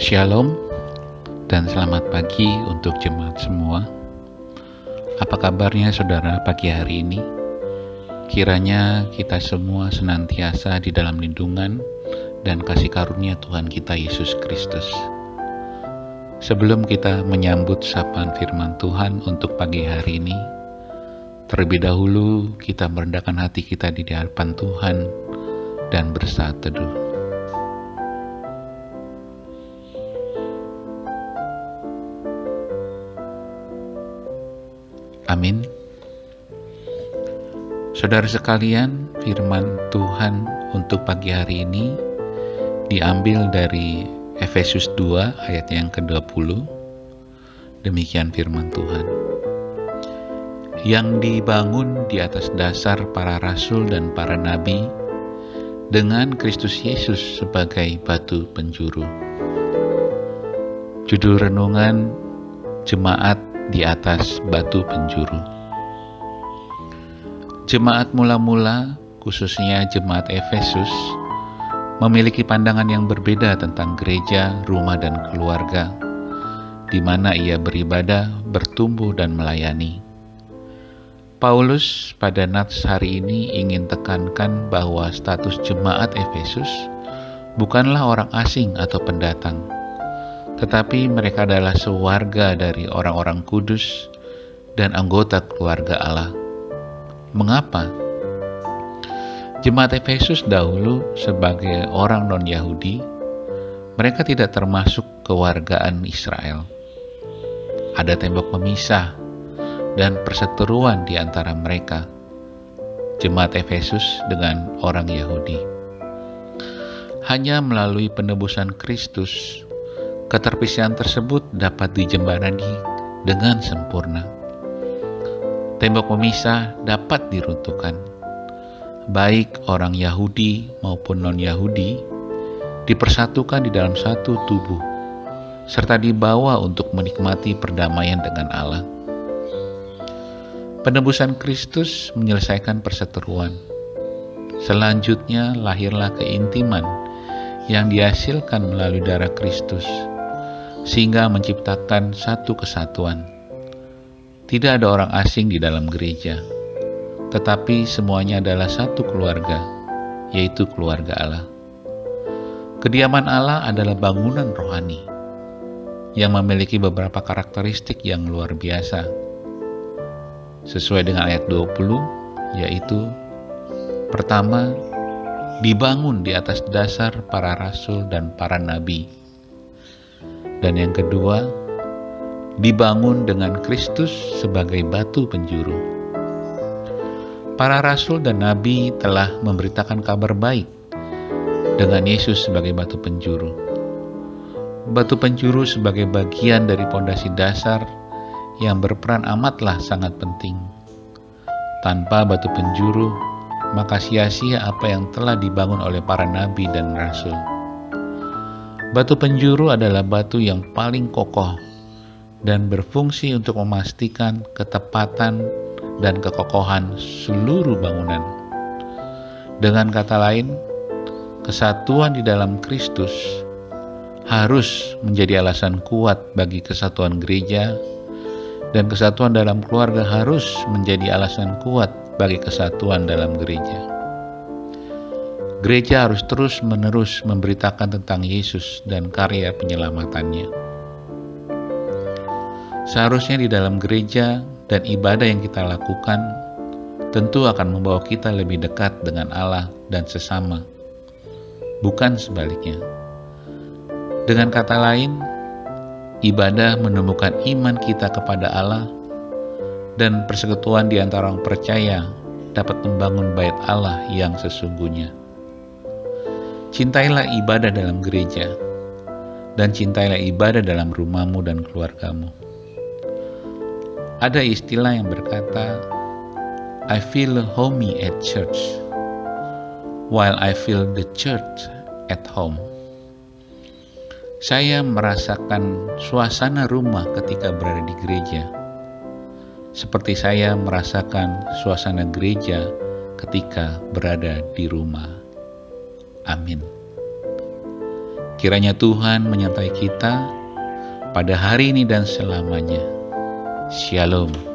Shalom dan selamat pagi untuk jemaat semua. Apa kabarnya saudara pagi hari ini? Kiranya kita semua senantiasa di dalam lindungan dan kasih karunia Tuhan kita Yesus Kristus. Sebelum kita menyambut sapaan firman Tuhan untuk pagi hari ini, terlebih dahulu kita merendahkan hati kita di hadapan Tuhan dan bersaat teduh. Amin. Saudara sekalian, firman Tuhan untuk pagi hari ini diambil dari Efesus 2 ayat yang ke-20. Demikian firman Tuhan. Yang dibangun di atas dasar para rasul dan para nabi, dengan Kristus Yesus sebagai batu penjuru. Judul renungan, Jemaat di atas batu penjuru. Jemaat mula-mula, khususnya jemaat Efesus, memiliki pandangan yang berbeda tentang gereja, rumah, dan keluarga, di mana ia beribadah, bertumbuh, dan melayani. Paulus pada nats hari ini ingin tekankan bahwa status jemaat Efesus bukanlah orang asing atau pendatang, tetapi mereka adalah sewarga dari orang-orang kudus dan anggota keluarga Allah. Mengapa? Jemaat Efesus dahulu sebagai orang non-Yahudi, mereka tidak termasuk kewargaan Israel. Ada tembok pemisah dan perseteruan di antara mereka, jemaat Efesus dengan orang Yahudi. Hanya melalui penebusan Kristus, keterpisahan tersebut dapat dijembatani dengan sempurna. Tembok pemisah dapat diruntuhkan. Baik orang Yahudi maupun non-Yahudi dipersatukan di dalam satu tubuh, serta dibawa untuk menikmati perdamaian dengan Allah. Penebusan Kristus menyelesaikan perseteruan. Selanjutnya lahirlah keintiman yang dihasilkan melalui darah Kristus, sehingga menciptakan satu kesatuan. Tidak ada orang asing di dalam gereja, tetapi semuanya adalah satu keluarga, yaitu keluarga Allah. Kediaman Allah adalah bangunan rohani yang memiliki beberapa karakteristik yang luar biasa. Sesuai dengan ayat 20, yaitu pertama, dibangun di atas dasar para rasul dan para nabi. Dan yang kedua, dibangun dengan Kristus sebagai batu penjuru. Para rasul dan nabi telah memberitakan kabar baik dengan Yesus sebagai batu penjuru. Batu penjuru sebagai bagian dari pondasi dasar yang berperan amatlah sangat penting. Tanpa batu penjuru, maka sia-sia apa yang telah dibangun oleh para nabi dan rasul. Batu penjuru adalah batu yang paling kokoh dan berfungsi untuk memastikan ketepatan dan kekokohan seluruh bangunan. Dengan kata lain, kesatuan di dalam Kristus harus menjadi alasan kuat bagi kesatuan gereja, dan kesatuan dalam keluarga harus menjadi alasan kuat bagi kesatuan dalam gereja. Gereja harus terus-menerus memberitakan tentang Yesus dan karya penyelamatannya. Seharusnya di dalam gereja dan ibadah yang kita lakukan tentu akan membawa kita lebih dekat dengan Allah dan sesama, bukan sebaliknya. Dengan kata lain, ibadah menemukan iman kita kepada Allah, dan persekutuan di antara orang percaya dapat membangun bait Allah yang sesungguhnya. Cintailah ibadah dalam gereja, dan cintailah ibadah dalam rumahmu dan keluargamu. Ada istilah yang berkata, I feel homey at church, while I feel the church at home. Saya merasakan suasana rumah ketika berada di gereja, seperti saya merasakan suasana gereja ketika berada di rumah. Amin. Kiranya Tuhan menyertai kita pada hari ini dan selamanya. Shalom.